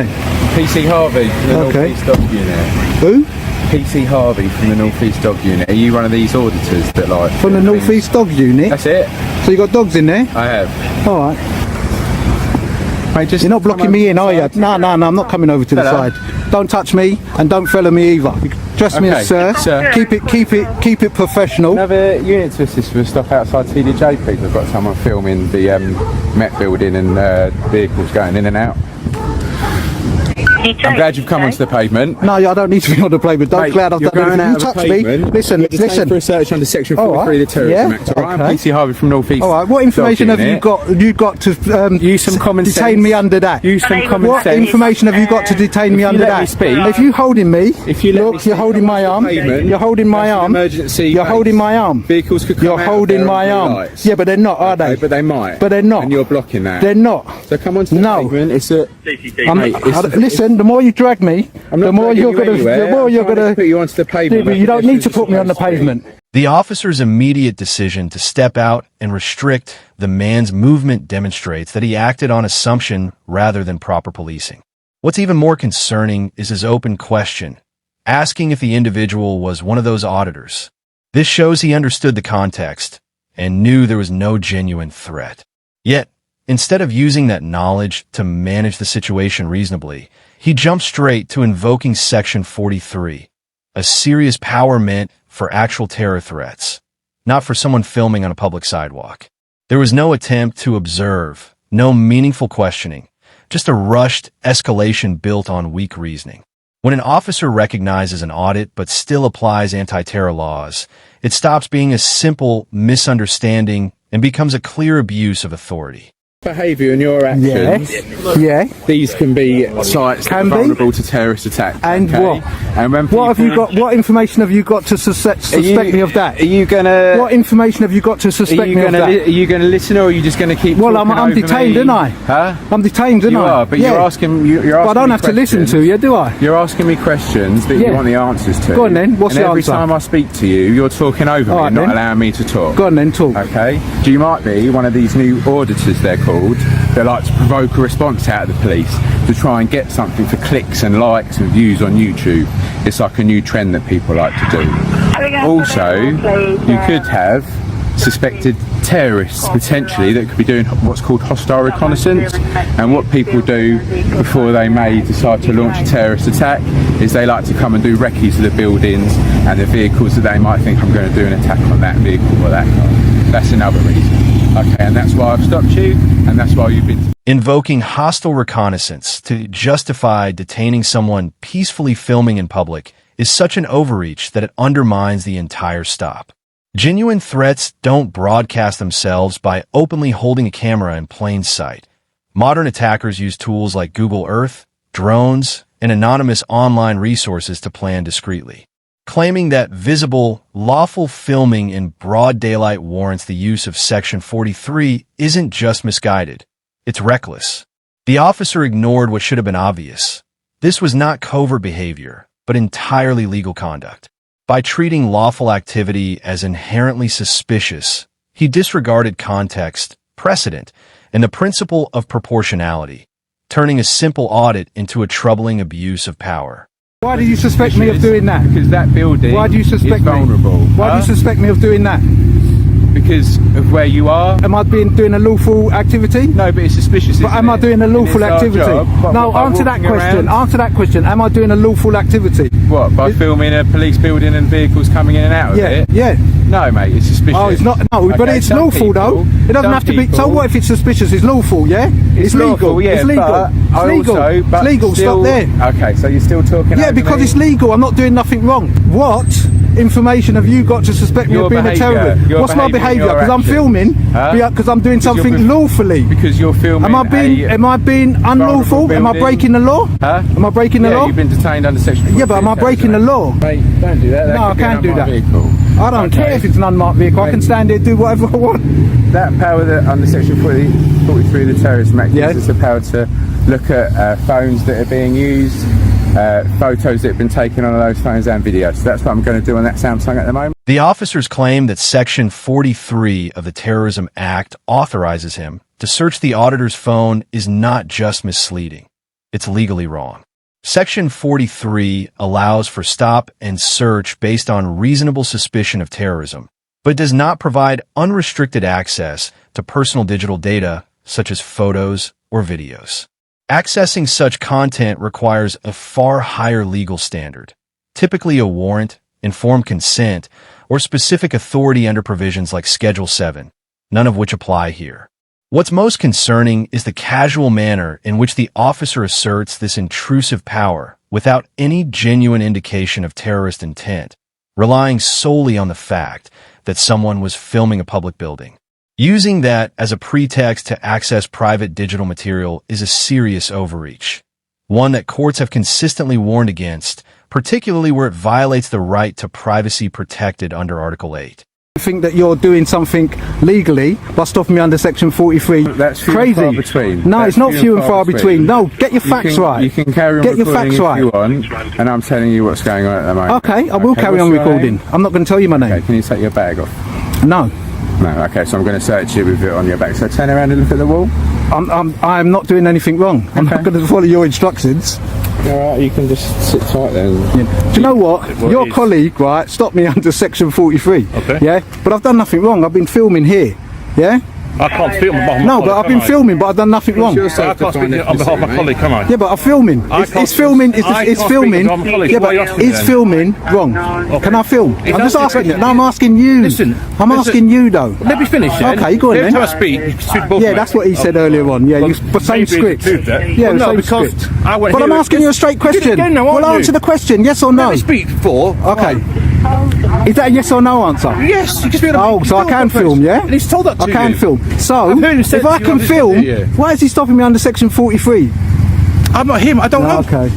PC Harvey from the North East Dog Unit. Who? PC Harvey from the North East Dog Unit. Are you one of these auditors that like... From the North East Dog Unit? That's it. So you got dogs in there? I have. Alright. Mate, just you're not blocking me in, are you? No, I'm not coming over to the side. Don't touch me and don't follow me either. Dress me as sir. Keep it professional. Another unit to assist with stuff outside TDJ, please. I've got someone filming the Met building and vehicles going in and out. I'm glad you've come onto the pavement. No, I don't need to be on the pavement. Don't glad I've done anything. You touch me. Listen. For a search under Section 43 of the Terrorism Act. I'm PC Harvey from North East. All right. What information have you got? You got to use some common sense. Detain me under that. Use some common sense. What information have you got to detain me under that? If you holding me, look, you're holding my arm. You're holding my arm. Emergency. You're holding my arm. Vehicles could come You're holding my arm. Yeah, but they're not, are they? But they might. But they're not. And you're blocking that. They're not. So come onto the pavement. It's a. Listen, the more you drag me, the more you're gonna put you onto the pavement. You don't need to put me on the pavement. The officer's immediate decision to step out and restrict the man's movement demonstrates that he acted on assumption rather than proper policing. What's even more concerning is his open question, asking if the individual was one of those auditors. This shows he understood the context and knew there was no genuine threat. Yet, instead of using that knowledge to manage the situation reasonably, he jumped straight to invoking Section 43, a serious power meant for actual terror threats, not for someone filming on a public sidewalk. There was no attempt to observe, no meaningful questioning, just a rushed escalation built on weak reasoning. When an officer recognizes an audit but still applies anti-terror laws, it stops being a simple misunderstanding and becomes a clear abuse of authority. Behaviour and your actions, these can be sites that are vulnerable to terrorist attack. And what? And when what have you got? What information have you got to suspect me of that? Are you gonna? What information have you got to suspect me of that? Are you gonna listen, or are you just gonna keep? Well, I'm detained, aren't I? Huh? I'm detained, aren't I? You are, but you're asking. You're asking. But I don't have to listen to you, do I? You're asking me questions that you want the answers to. Go on then. What's the answer? Every time I speak to you, you're talking over me, and not allowing me to talk. Go on then, talk. Okay. So you might be one of these new auditors. They're called. They like to provoke a response out of the police to try and get something for clicks and likes and views on YouTube. It's like a new trend that people like to do. Also, you could have suspected terrorists potentially that could be doing what's called hostile reconnaissance, and what people do before they may decide to launch a terrorist attack is they like to come and do recce's of the buildings and the vehicles that they might think I'm going to do an attack on that vehicle or that car. That's another reason. Okay, and that's why I've stopped you, and that's why you've been... Invoking hostile reconnaissance to justify detaining someone peacefully filming in public is such an overreach that it undermines the entire stop. Genuine threats don't broadcast themselves by openly holding a camera in plain sight. Modern attackers use tools like Google Earth, drones, and anonymous online resources to plan discreetly. Claiming that visible, lawful filming in broad daylight warrants the use of Section 43 isn't just misguided, it's reckless. The officer ignored what should have been obvious. This was not covert behavior, but entirely legal conduct. By treating lawful activity as inherently suspicious, he disregarded context, precedent, and the principle of proportionality, turning a simple audit into a troubling abuse of power. Why do you suspect me of doing that? Because that building is vulnerable. Why do you suspect me of doing that? Because of where you are. Am I doing a lawful activity? No, but it's suspicious. But am I doing a lawful activity? No, answer that question. Answer that question. Am I doing a lawful activity? What, by filming a police building and vehicles coming in and out of it? Yeah. No, mate, it's suspicious. Oh, it's not. No, but it's lawful though. It doesn't have to be. So what if it's suspicious? It's lawful, yeah? It's legal. Yeah, it's legal. It's legal. Stop there. Okay, so you're still talking. Yeah, because it's legal. I'm not doing nothing wrong. What information have you got to suspect me of being a terrorist? What's my behaviour? Because I'm filming. Because I'm doing something lawfully. Because you're filming. Am I being unlawful? Am I breaking the law? Huh? Am I breaking the law? Yeah, you've been detained under Section 43. Yeah, but am I breaking the law? Mate, don't do that. No, I can't do that. Vehicle. I don't care if it's an unmarked vehicle. I can stand there and do whatever I want. That power that under Section 43 of the Terrorism Act gives us the power to look at phones that are being used, photos that have been taken on those phones and videos. So that's what I'm going to do on that Samsung at the moment. The officers claim that Section 43 of the Terrorism Act authorizes him to search the auditor's phone is not just misleading. It's legally wrong. Section 43 allows for stop and search based on reasonable suspicion of terrorism, but does not provide unrestricted access to personal digital data such as photos or videos. Accessing such content requires a far higher legal standard, typically a warrant, informed consent, or specific authority under provisions like Schedule 7, none of which apply here. What's most concerning is the casual manner in which the officer asserts this intrusive power without any genuine indication of terrorist intent, relying solely on the fact that someone was filming a public building. Using that as a pretext to access private digital material is a serious overreach, one that courts have consistently warned against, particularly where it violates the right to privacy protected under Article 8. I think that you're doing something legally by stopping me under Section 43. That's few crazy. and far between. No, That's it's not few and far between. No, get your facts right. You can carry on get your recording facts right. if you want, and I'm telling you what's going on at the moment. Okay, I will carry on recording. I'm not going to tell you my name. Okay, can you take your bag off? No. No, okay, so I'm going to search you with it on your back. So turn around and look at the wall. I'm not doing anything wrong. I'm not going to follow your instructions. Alright, you can just sit tight there. Yeah. Do you know what? Your colleague, right, stopped me under Section 43. Okay. Yeah? But I've done nothing wrong. I've been filming here. Yeah? I can't film on behalf of my No, colleague, but I've been filming, but I've done nothing wrong. I can't speak on behalf of my colleague, come on. Yeah, but I'm filming. It's filming. It's filming. Yeah, but is filming wrong? Okay. Can I film? I'm just that's asking you. different. No, I'm asking you. Listen, I'm asking you though. Let me finish then. Okay, go on Every then. time I speak, you should both Yeah, make- that's what he said earlier on. Yeah, Well, but same maybe script. it's that. Yeah, Well, no, same because script. I went But I'm here- asking you a straight Did it question. again now, Well, aren't answer you? the question. Yes or no? Let me speak before. Okay. Is that a yes or no answer? Yes, you can speak. Oh, so I can film, yeah? And he's told that to I can you. film. So, I've heard him say if to I you can on this film, video. why is he stopping me under Section 43? I'm not him, I don't know. Okay.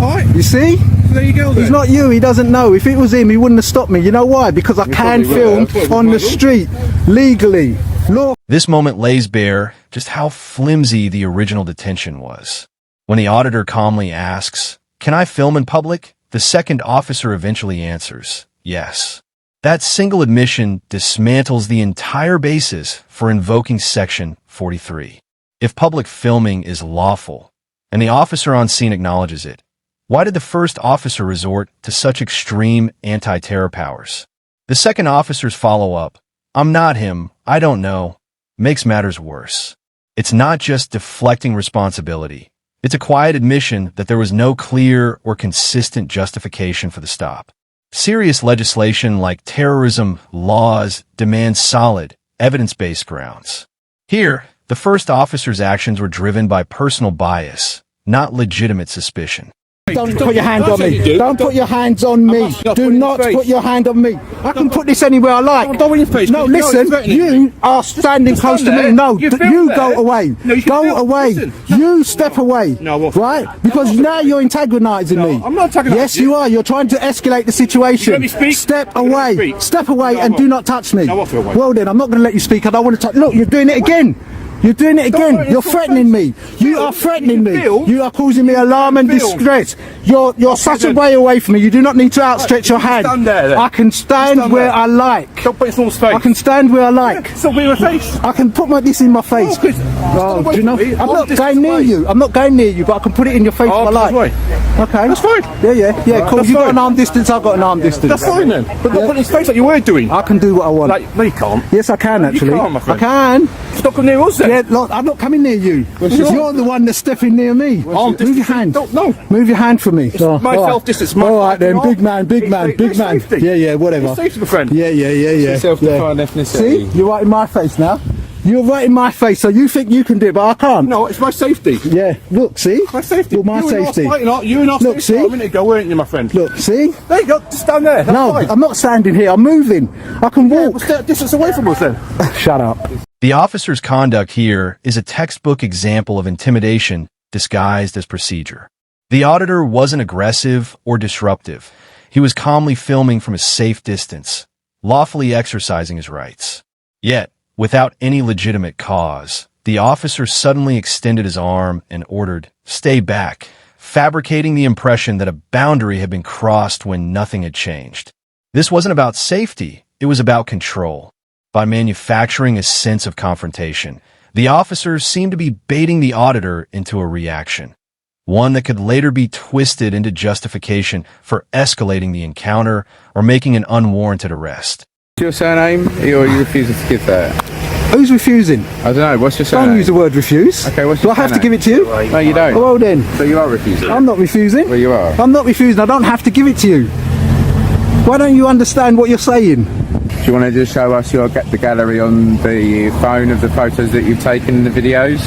Alright, You see? there you go then. He's not you, he doesn't know. If it was him, he wouldn't have stopped me. You know why? Because I can probably will. film That's what we on the might do. street, legally. Law. This moment lays bare just how flimsy the original detention was. When the auditor calmly asks, "Can I film in public?" the second officer eventually answers, "Yes." That single admission dismantles the entire basis for invoking Section 43. If public filming is lawful, and the officer on scene acknowledges it, why did the first officer resort to such extreme anti-terror powers? The second officer's follow-up, "I'm not him, I don't know," makes matters worse. It's not just deflecting responsibility. It's a quiet admission that there was no clear or consistent justification for the stop. Serious legislation like terrorism laws demand solid, evidence-based grounds. Here, the first officer's actions were driven by personal bias, not legitimate suspicion. Don't put your hand on me. Don't put your hands on me. Do not put your hand on me. I can put this anywhere I like. Don't in your face. No, You know listen, it's threatening you me. are standing close to stand me. there. No, You you film go there. away. No, you can Go film. away. Listen. You step away. No, I won't. Right? Because now you're antagonizing No, me. I'm not antagonising Yes, you. you are. You're trying to escalate the situation. You let me speak? Step You let away. me speak? Step away No, I and do won't. not touch me. No, I won't feel away. Well then, I'm not going to let you speak. I don't want to touch. Look, you're doing it again. You're doing it Don't again. worry, You're it's all threatening me. face. You Phil, are threatening you me. feel- You are causing me alarm and Phil. distress. You're such a then. way away from me. You do not need to outstretch your hand. stand there, then. I can stand Stand where there. I like. Don't put it in someone's face. I can stand where I like. Stop being in my face. I can put this in my face. Chris, Oh, do you know? I'm not distance going near away. you. I'm not going near you, but I can put it in your face Oh, if I like. away. Okay. That's fine. Yeah, cool. That's You got fine. an arm distance, I've got an arm distance. That's fine then. But not put it in his face like you were doing. I can do what I want. Like, no you can't. Yes, I can actually. can't, my I friend. can. Stop coming near us then. Yeah, look, I'm not coming near you. You're the one that's stepping near me. Arm Move your distance. hand. No. Move your hand from me. Oh, my all right. self-distance, my All right then, fucking big man, big arm. man, It's big man. safety. Yeah, whatever. It's safety, my friend. Yeah. Self-defined yeah. ethnicity. See, you're right in my face now. You're right in my face, so you think you can do it, but I can't. No, it's my safety. Yeah, look, see? My safety. Well, my you safety. You and I Look, see? a minute ago, weren't you, my friend? Look, see? There you go. Just stand there. That's No, fine. I'm not standing here, I'm moving. I can Yeah, walk. well, stay a distance away from us then. Shut up. The officer's conduct here is a textbook example of intimidation disguised as procedure. The auditor wasn't aggressive or disruptive. He was calmly filming from a safe distance, lawfully exercising his rights. Yet, without any legitimate cause, the officer suddenly extended his arm and ordered, "Stay back," fabricating the impression that a boundary had been crossed when nothing had changed. This wasn't about safety, it was about control. By manufacturing a sense of confrontation, the officer seemed to be baiting the auditor into a reaction. one that could later be twisted into justification for escalating the encounter or making an unwarranted arrest. What's your surname, or are you refusing to give that? Who's refusing? I don't know, what's your surname? Don't use the word refuse. Okay, what's Do your I have to surname? give it to you? No, you don't. Well then. So you are refusing? I'm not refusing. Well, you are. I'm not refusing. I don't have to give it to you. Why don't you understand what you're saying? Do you want to just show us the gallery on the phone of the photos that you've taken in the videos?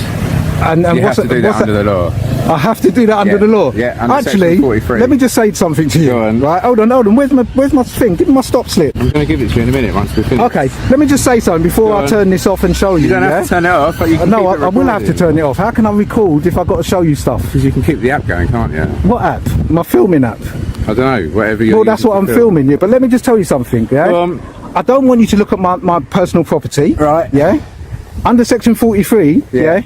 And You have to do that under the law. I have to do that under Yeah. the law. Yeah, under Actually, Section 43. let me just say something to you. Go on. Right, hold on. Where's my thing? Give me my stop slip. I'm going to give it to you in a minute once we're finished. Okay, let me just say something before Go I on. turn this off and show you. You don't have to turn it off, but you can No, keep it I will have to recorded. turn it off. How can I record if I've got to show you stuff? Because you can keep the app going, can't you? What app? My filming app. I don't know, whatever you're Well, that's using what to I'm film. filming, yeah. But let me just tell you something, yeah? Go on. I don't want you to look at my personal property. Right. Yeah? Under Section 43, Yeah.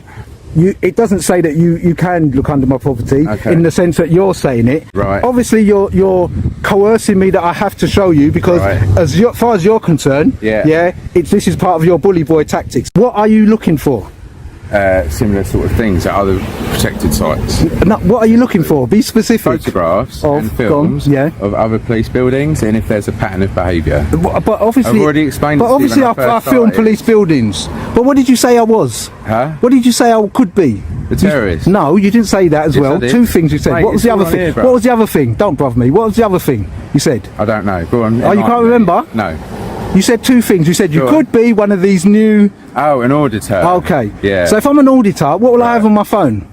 it doesn't say that you can look under my property Okay. in the sense that you're saying it. Right. Obviously, you're coercing me that I have to show you because Right. as far as you're concerned, Yeah. this is part of your bully boy tactics. What are you looking for? Similar sort of things at other protected sites. No, what are you looking for? Be specific. Photographs Of- and films go on, yeah. of other police buildings, and if there's a pattern of behaviour. But obviously, I've already explained But it to you obviously, when I I first filmed started. police buildings. But what did you say I was? Huh? What did you say I could be? The terrorist? No, you didn't say that as Yes, well. I did. Two things you said. Mate, what was it's the other all on thing? here, bro. What was the other thing? Don't brother me. What was the other thing you said? I don't know. Go on. Oh, you can't remember? No. You said two things. You said you Go on. could be one of these new. Oh, an auditor. Okay. Yeah. So if I'm an auditor, what will I have on my phone?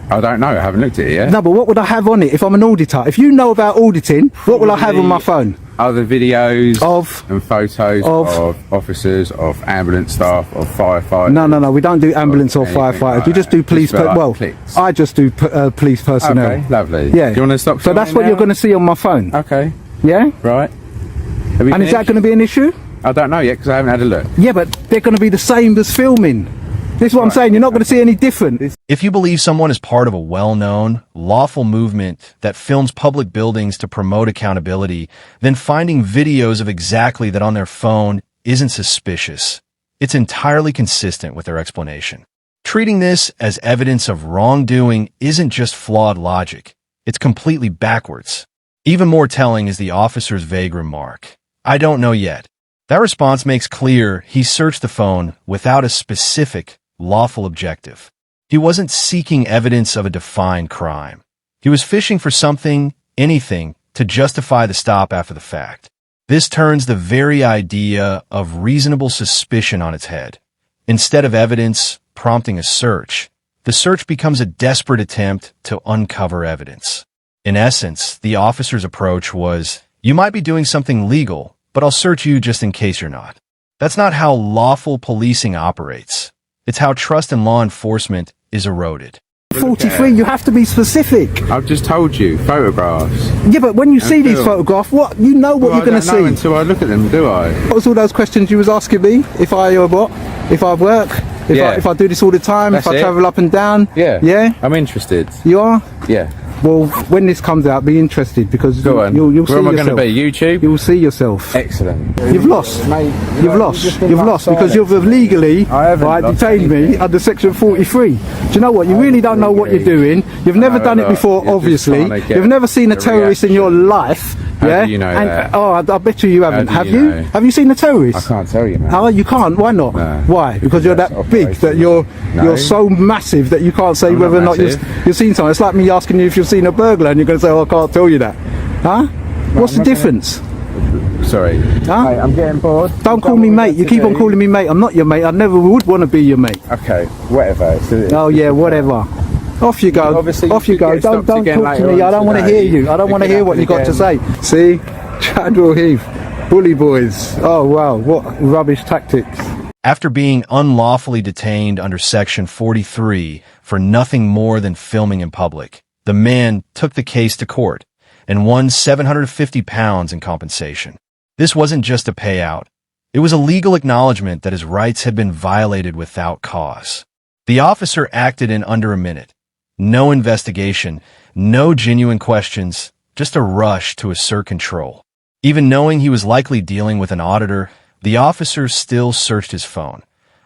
I don't know. I haven't looked at it yet. No, but what would I have on it if I'm an auditor? If you know about auditing, what will I have on my phone? Other videos Of? and photos Of? officers, of ambulance staff, of firefighters. No. We don't do ambulance or anything firefighters. like We just that. do police. Just for, like, Well, clicks. I just do police personnel. Okay, lovely. Yeah. Do you want to stop? So that's filming what you're now? going to see on my phone. Okay. Yeah. Right. Have we And is that finished? going to be an issue? I don't know yet because I haven't had a look. Yeah, but they're going to be the same as filming. This is what I'm saying. You're not going to see any different. If you believe someone is part of a well-known, lawful movement that films public buildings to promote accountability, then finding videos of exactly that on their phone isn't suspicious. It's entirely consistent with their explanation. Treating this as evidence of wrongdoing isn't just flawed logic. It's completely backwards. Even more telling is the officer's vague remark, "I don't know yet." That response makes clear he searched the phone without a specific, lawful objective. He wasn't seeking evidence of a defined crime. He was fishing for something, anything, to justify the stop after the fact. This turns the very idea of reasonable suspicion on its head. Instead of evidence prompting a search, the search becomes a desperate attempt to uncover evidence. In essence, the officer's approach was, "You might be doing something legal, but I'll search you just in case you're not." That's not how lawful policing operates. It's how trust in law enforcement is eroded. 43, you have to be specific. I've just told you, photographs. Yeah, but when you see these film. photographs, what you know what Well, you're going to I don't know see. until I look at them, do I? What was all those questions you was asking me? If I what? If I work? Yeah. If I do this all the time? That's if I it. travel up and down? Yeah. Yeah. I'm interested. You are. Yeah. Well, when this comes out, be interested because Go on. you'll see Where am I yourself. going to be? YouTube? You'll see yourself. Excellent. You've lost. Mate, You've lost. You've lost because you've illegally I haven't lost detained me anything. under Section 43. Do you know what? You really don't know what you're doing. You've never No, done it look, before, you're just obviously. trying to get You've never seen a a terrorist in your life. How Yeah. do you know and, that? Oh, I bet you haven't. do Have you you? know? Have you seen a I terrorist? can't tell you, man. Oh, you can't. Why not? No. Why? Because you're That's that big that operational. you're No. so massive that you can't say I'm whether or not not you've seen something. It's like me asking you if you've seen a burglar and you're going to say, "Oh, I can't tell you that." Huh? What's the not gonna- difference? Sorry. Huh? Mate, I'm getting bored. Don't call me mate. You keep on calling me mate. I'm not your mate. I never would want to be your mate. Okay, whatever. Oh yeah, whatever. Off you go. Obviously, Off you you go. get Don't stopped again talk to later me. I on don't want to today. hear you. I don't It want to could hear what you happen got to say. again. See, Chadwell Heath, bully boys. Oh wow, what rubbish tactics. After being unlawfully detained under Section 43 for nothing more than filming in public, the man took the case to court and won £750 in compensation. This wasn't just a payout. It was a legal acknowledgement that his rights had been violated without cause. The officer acted in under a minute. No investigation, no genuine questions, just a rush to assert control. Even knowing he was likely dealing with an auditor, the officer still searched his phone,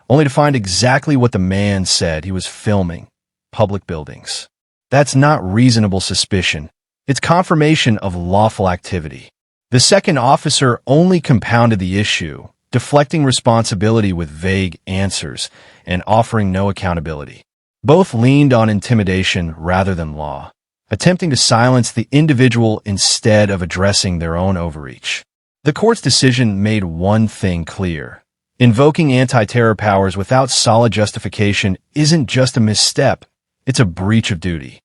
only to find exactly what the man said he was filming: public buildings. That's not reasonable suspicion. It's confirmation of lawful activity. The second officer only compounded the issue, deflecting responsibility with vague answers and offering no accountability. Both leaned on intimidation rather than law, attempting to silence the individual instead of addressing their own overreach. The court's decision made one thing clear. Invoking anti-terror powers without solid justification isn't just a misstep, it's a breach of duty.